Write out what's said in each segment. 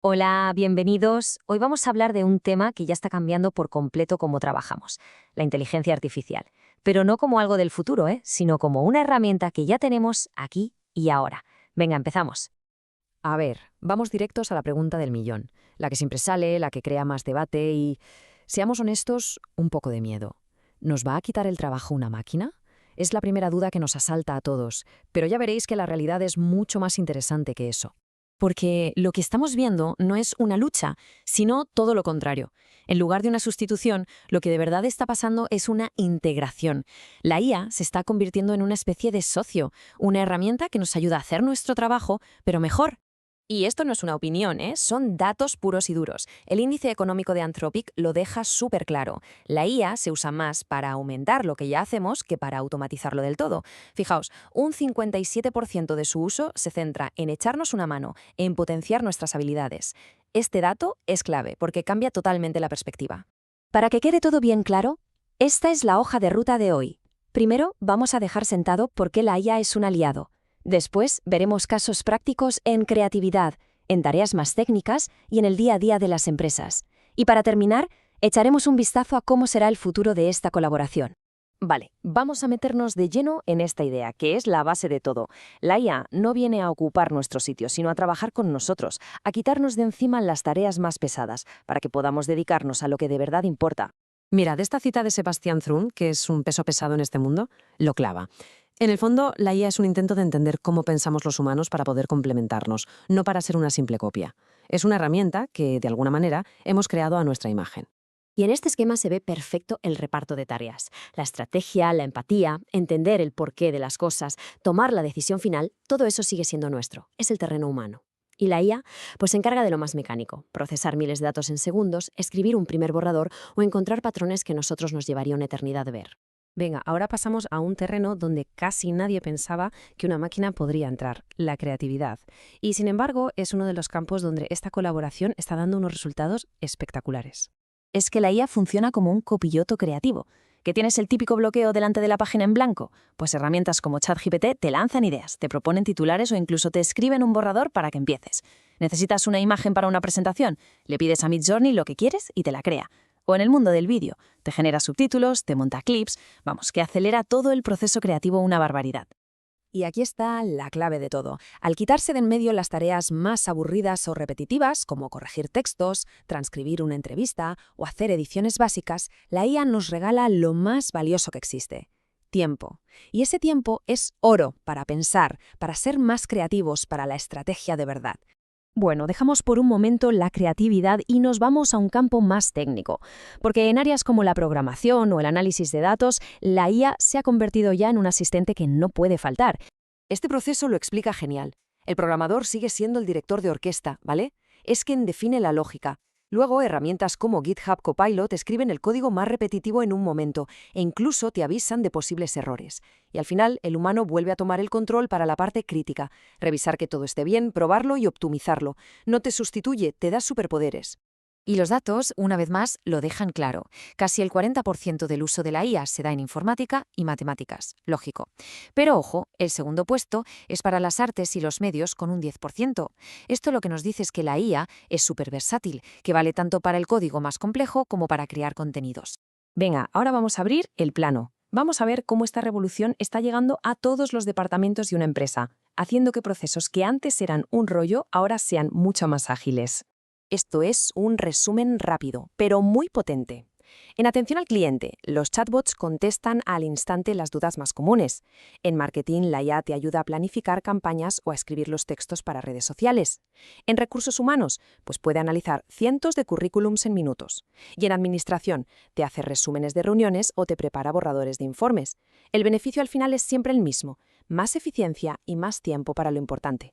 Hola, bienvenidos. Hoy vamos a hablar de un tema que ya está cambiando por completo cómo trabajamos, la inteligencia artificial. Pero no como algo del futuro, sino como una herramienta que ya tenemos aquí y ahora. Venga, empezamos. A ver, vamos directos a la pregunta del millón, la que siempre sale, la que crea más debate y, seamos honestos, un poco de miedo. ¿Nos va a quitar el trabajo una máquina? Es la primera duda que nos asalta a todos, pero ya veréis que la realidad es mucho más interesante que eso. Porque lo que estamos viendo no es una lucha, sino todo lo contrario. En lugar de una sustitución, lo que de verdad está pasando es una integración. La IA se está convirtiendo en una especie de socio, una herramienta que nos ayuda a hacer nuestro trabajo, pero mejor. Y esto no es una opinión, son datos puros y duros. El índice económico de Anthropic lo deja súper claro. La IA se usa más para aumentar lo que ya hacemos que para automatizarlo del todo. Fijaos, un 57% de su uso se centra en echarnos una mano, en potenciar nuestras habilidades. Este dato es clave porque cambia totalmente la perspectiva. Para que quede todo bien claro, esta es la hoja de ruta de hoy. Primero, vamos a dejar sentado por qué la IA es un aliado. Después, veremos casos prácticos en creatividad, en tareas más técnicas y en el día a día de las empresas. Y para terminar, echaremos un vistazo a cómo será el futuro de esta colaboración. Vale, vamos a meternos de lleno en esta idea, que es la base de todo. La IA no viene a ocupar nuestro sitio, sino a trabajar con nosotros, a quitarnos de encima las tareas más pesadas, para que podamos dedicarnos a lo que de verdad importa. Mira, de esta cita de Sebastián Thrun, que es un peso pesado en este mundo, lo clava. En el fondo, la IA es un intento de entender cómo pensamos los humanos para poder complementarnos, no para ser una simple copia. Es una herramienta que, de alguna manera, hemos creado a nuestra imagen. Y en este esquema se ve perfecto el reparto de tareas. La estrategia, la empatía, entender el porqué de las cosas, tomar la decisión final, todo eso sigue siendo nuestro. Es el terreno humano. Y la IA, pues se encarga de lo más mecánico, procesar miles de datos en segundos, escribir un primer borrador o encontrar patrones que nosotros nos llevaría una eternidad de ver. Venga, ahora pasamos a un terreno donde casi nadie pensaba que una máquina podría entrar, la creatividad. Y sin embargo, es uno de los campos donde esta colaboración está dando unos resultados espectaculares. Es que la IA funciona como un copiloto creativo. ¿Que tienes el típico bloqueo delante de la página en blanco? Pues herramientas como ChatGPT te lanzan ideas, te proponen titulares o incluso te escriben un borrador para que empieces. ¿Necesitas una imagen para una presentación? Le pides a Midjourney lo que quieres y te la crea. O en el mundo del vídeo, te genera subtítulos, te monta clips, vamos, que acelera todo el proceso creativo una barbaridad. Y aquí está la clave de todo. Al quitarse de en medio las tareas más aburridas o repetitivas, como corregir textos, transcribir una entrevista o hacer ediciones básicas, la IA nos regala lo más valioso que existe: tiempo. Y ese tiempo es oro para pensar, para ser más creativos, para la estrategia de verdad. Bueno, dejamos por un momento la creatividad y nos vamos a un campo más técnico, porque en áreas como la programación o el análisis de datos, la IA se ha convertido ya en un asistente que no puede faltar. Este proceso lo explica genial. El programador sigue siendo el director de orquesta, ¿vale? Es quien define la lógica. Luego, herramientas como GitHub Copilot escriben el código más repetitivo en un momento e incluso te avisan de posibles errores. Y al final, el humano vuelve a tomar el control para la parte crítica, revisar que todo esté bien, probarlo y optimizarlo. No te sustituye, te da superpoderes. Y los datos, una vez más, lo dejan claro. Casi el 40% del uso de la IA se da en informática y matemáticas. Lógico. Pero ojo, el segundo puesto es para las artes y los medios con un 10%. Esto lo que nos dice es que la IA es súper versátil, que vale tanto para el código más complejo como para crear contenidos. Venga, ahora vamos a abrir el plano. Vamos a ver cómo esta revolución está llegando a todos los departamentos de una empresa, haciendo que procesos que antes eran un rollo ahora sean mucho más ágiles. Esto es un resumen rápido, pero muy potente. En atención al cliente, los chatbots contestan al instante las dudas más comunes. En marketing, la IA te ayuda a planificar campañas o a escribir los textos para redes sociales. En recursos humanos, pues puede analizar cientos de currículums en minutos. Y en administración, te hace resúmenes de reuniones o te prepara borradores de informes. El beneficio al final es siempre el mismo: más eficiencia y más tiempo para lo importante.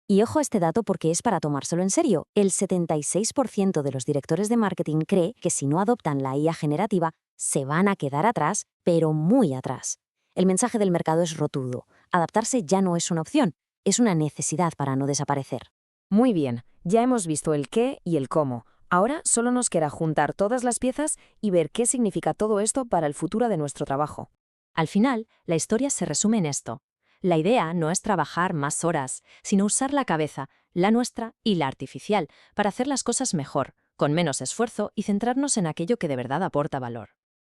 Y ojo a este dato porque es para tomárselo en serio. El 76% de los directores de marketing cree que si no adoptan la IA generativa, se van a quedar atrás, pero muy atrás. El mensaje del mercado es rotundo. Adaptarse ya no es una opción, es una necesidad para no desaparecer. Muy bien, ya hemos visto el qué y el cómo. Ahora solo nos queda juntar todas las piezas y ver qué significa todo esto para el futuro de nuestro trabajo. Al final, la historia se resume en esto. La idea no es trabajar más horas, sino usar la cabeza, la nuestra y la artificial, para hacer las cosas mejor, con menos esfuerzo y centrarnos en aquello que de verdad aporta valor.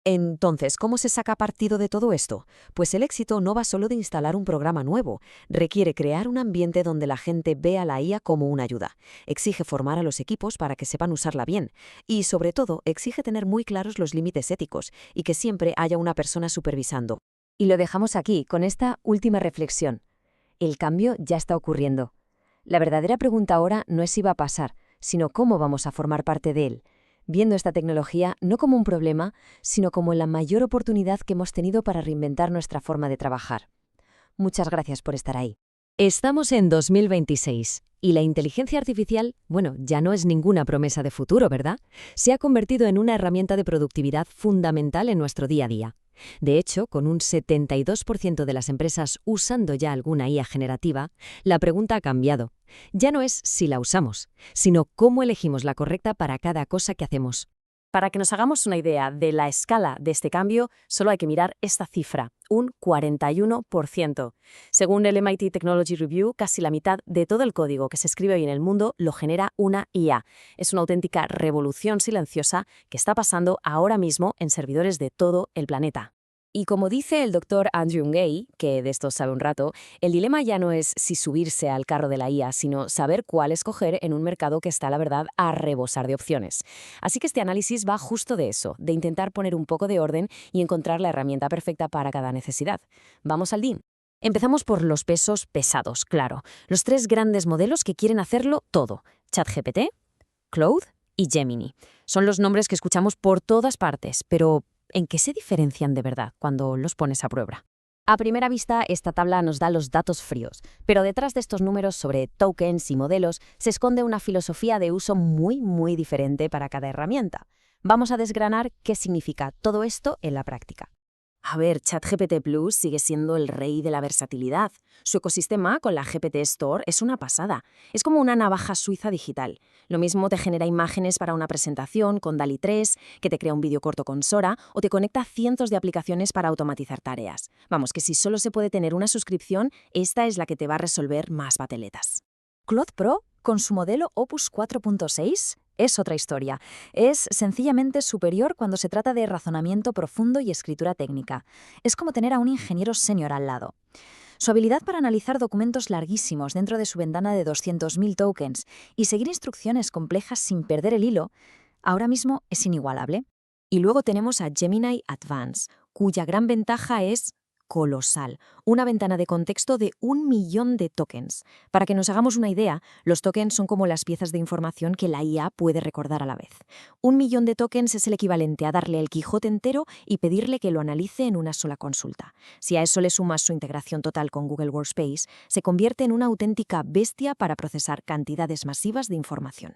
Entonces, ¿cómo se saca partido de todo esto? Pues el éxito no va solo de instalar un programa nuevo, requiere crear un ambiente donde la gente vea la IA como una ayuda, exige formar a los equipos para que sepan usarla bien y, sobre todo, exige tener muy claros los límites éticos y que siempre haya una persona supervisando. Y lo dejamos aquí, con esta última reflexión. El cambio ya está ocurriendo. La verdadera pregunta ahora no es si va a pasar, sino cómo vamos a formar parte de él, viendo esta tecnología no como un problema, sino como la mayor oportunidad que hemos tenido para reinventar nuestra forma de trabajar. Muchas gracias por estar ahí. Estamos en 2026 y la inteligencia artificial, ya no es ninguna promesa de futuro, ¿verdad? Se ha convertido en una herramienta de productividad fundamental en nuestro día a día. De hecho, con un 72% de las empresas usando ya alguna IA generativa, la pregunta ha cambiado. Ya no es si la usamos, sino cómo elegimos la correcta para cada cosa que hacemos. Para que nos hagamos una idea de la escala de este cambio, solo hay que mirar esta cifra, un 41%. Según el MIT Technology Review, casi la mitad de todo el código que se escribe hoy en el mundo lo genera una IA. Es una auténtica revolución silenciosa que está pasando ahora mismo en servidores de todo el planeta. Y como dice el doctor Andrew Ng, que de esto sabe un rato, el dilema ya no es si subirse al carro de la IA, sino saber cuál escoger en un mercado que está, la verdad, a rebosar de opciones. Así que este análisis va justo de eso, de intentar poner un poco de orden y encontrar la herramienta perfecta para cada necesidad. Vamos al DIN. Empezamos por los pesos pesados, claro. Los 3 grandes modelos que quieren hacerlo todo. ChatGPT, Claude y Gemini. Son los nombres que escuchamos por todas partes, pero ¿en qué se diferencian de verdad cuando los pones a prueba? A primera vista, esta tabla nos da los datos fríos, pero detrás de estos números sobre tokens y modelos se esconde una filosofía de uso muy diferente para cada herramienta. Vamos a desgranar qué significa todo esto en la práctica. A ver, ChatGPT Plus sigue siendo el rey de la versatilidad. Su ecosistema con la GPT Store es una pasada. Es como una navaja suiza digital. Lo mismo te genera imágenes para una presentación con DALL-E 3, que te crea un vídeo corto con Sora o te conecta a cientos de aplicaciones para automatizar tareas. Vamos, que si solo se puede tener una suscripción, esta es la que te va a resolver más papeletas. Claude Pro, con su modelo Opus 4.6, es otra historia. Es sencillamente superior cuando se trata de razonamiento profundo y escritura técnica. Es como tener a un ingeniero senior al lado. Su habilidad para analizar documentos larguísimos dentro de su ventana de 200.000 tokens y seguir instrucciones complejas sin perder el hilo, ahora mismo es inigualable. Y luego tenemos a Gemini Advanced, cuya gran ventaja es colosal, una ventana de contexto de 1 millón de tokens. Para que nos hagamos una idea, los tokens son como las piezas de información que la IA puede recordar a la vez. 1 millón de tokens es el equivalente a darle el Quijote entero y pedirle que lo analice en una sola consulta. Si a eso le sumas su integración total con Google Workspace, se convierte en una auténtica bestia para procesar cantidades masivas de información.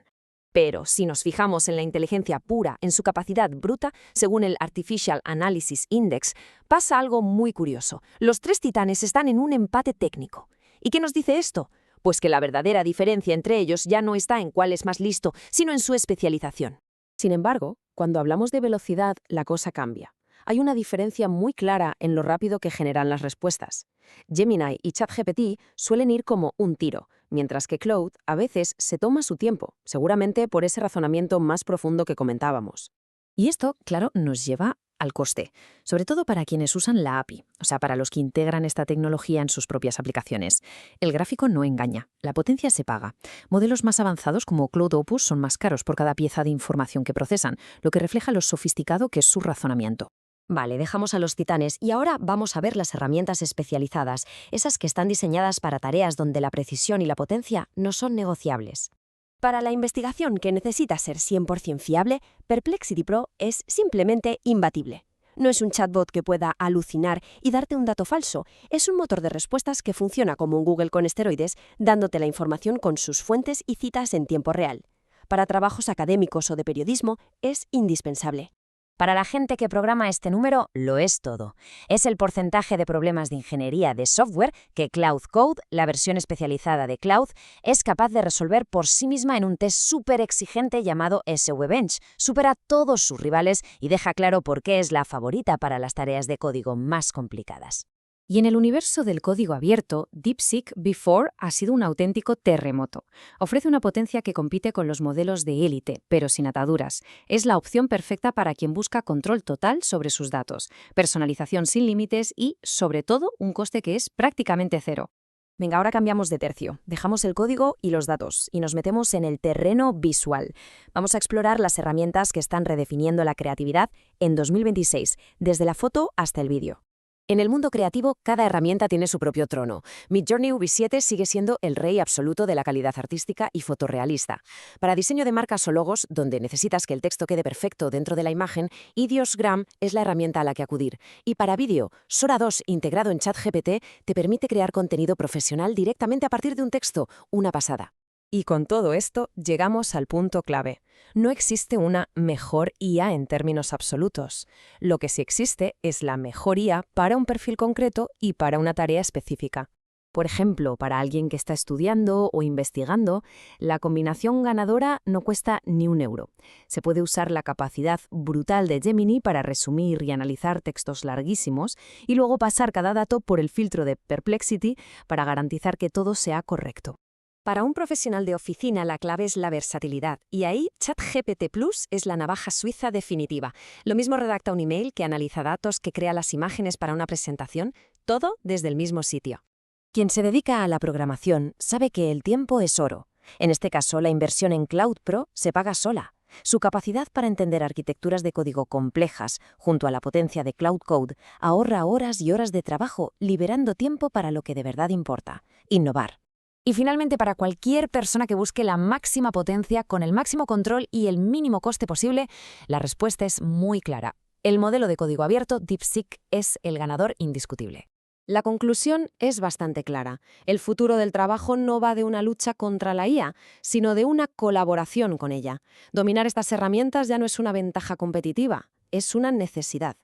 Pero si nos fijamos en la inteligencia pura, en su capacidad bruta, según el Artificial Analysis Index, pasa algo muy curioso. Los 3 titanes están en un empate técnico. ¿Y qué nos dice esto? Pues que la verdadera diferencia entre ellos ya no está en cuál es más listo, sino en su especialización. Sin embargo, cuando hablamos de velocidad, la cosa cambia. Hay una diferencia muy clara en lo rápido que generan las respuestas. Gemini y ChatGPT suelen ir como un tiro, mientras que Claude a veces se toma su tiempo, seguramente por ese razonamiento más profundo que comentábamos. Y esto, claro, nos lleva al coste, sobre todo para quienes usan la API, o sea, para los que integran esta tecnología en sus propias aplicaciones. El gráfico no engaña, la potencia se paga. Modelos más avanzados como Claude Opus son más caros por cada pieza de información que procesan, lo que refleja lo sofisticado que es su razonamiento. Vale, dejamos a los titanes y ahora vamos a ver las herramientas especializadas, esas que están diseñadas para tareas donde la precisión y la potencia no son negociables. Para la investigación que necesita ser 100% fiable, Perplexity Pro es simplemente imbatible. No es un chatbot que pueda alucinar y darte un dato falso, es un motor de respuestas que funciona como un Google con esteroides, dándote la información con sus fuentes y citas en tiempo real. Para trabajos académicos o de periodismo es indispensable. Para la gente que programa este número, lo es todo. Es el porcentaje de problemas de ingeniería de software que Claude Code, la versión especializada de Claude, es capaz de resolver por sí misma en un test súper exigente llamado SVBench. Supera a todos sus rivales y deja claro por qué es la favorita para las tareas de código más complicadas. Y en el universo del código abierto, DeepSeek V4 ha sido un auténtico terremoto. Ofrece una potencia que compite con los modelos de élite, pero sin ataduras. Es la opción perfecta para quien busca control total sobre sus datos, personalización sin límites y, sobre todo, un coste que es prácticamente cero. Venga, ahora cambiamos de tercio. Dejamos el código y los datos y nos metemos en el terreno visual. Vamos a explorar las herramientas que están redefiniendo la creatividad en 2026, desde la foto hasta el vídeo. En el mundo creativo, cada herramienta tiene su propio trono. Midjourney V7 sigue siendo el rey absoluto de la calidad artística y fotorrealista. Para diseño de marcas o logos, donde necesitas que el texto quede perfecto dentro de la imagen, Idiosgram es la herramienta a la que acudir. Y para vídeo, Sora 2, integrado en ChatGPT, te permite crear contenido profesional directamente a partir de un texto. Una pasada. Y con todo esto llegamos al punto clave. No existe una mejor IA en términos absolutos. Lo que sí existe es la mejor IA para un perfil concreto y para una tarea específica. Por ejemplo, para alguien que está estudiando o investigando, la combinación ganadora no cuesta ni €1. Se puede usar la capacidad brutal de Gemini para resumir y analizar textos larguísimos y luego pasar cada dato por el filtro de Perplexity para garantizar que todo sea correcto. Para un profesional de oficina, la clave es la versatilidad, y ahí ChatGPT Plus es la navaja suiza definitiva. Lo mismo redacta un email, que analiza datos, que crea las imágenes para una presentación, todo desde el mismo sitio. Quien se dedica a la programación sabe que el tiempo es oro. En este caso, la inversión en Cloud Pro se paga sola. Su capacidad para entender arquitecturas de código complejas, junto a la potencia de Cloud Code, ahorra horas y horas de trabajo, liberando tiempo para lo que de verdad importa: innovar. Y finalmente, para cualquier persona que busque la máxima potencia con el máximo control y el mínimo coste posible, la respuesta es muy clara. El modelo de código abierto DeepSeek es el ganador indiscutible. La conclusión es bastante clara. El futuro del trabajo no va de una lucha contra la IA, sino de una colaboración con ella. Dominar estas herramientas ya no es una ventaja competitiva, es una necesidad.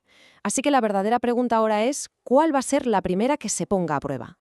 Así que la verdadera pregunta ahora es, ¿cuál va a ser la primera que se ponga a prueba?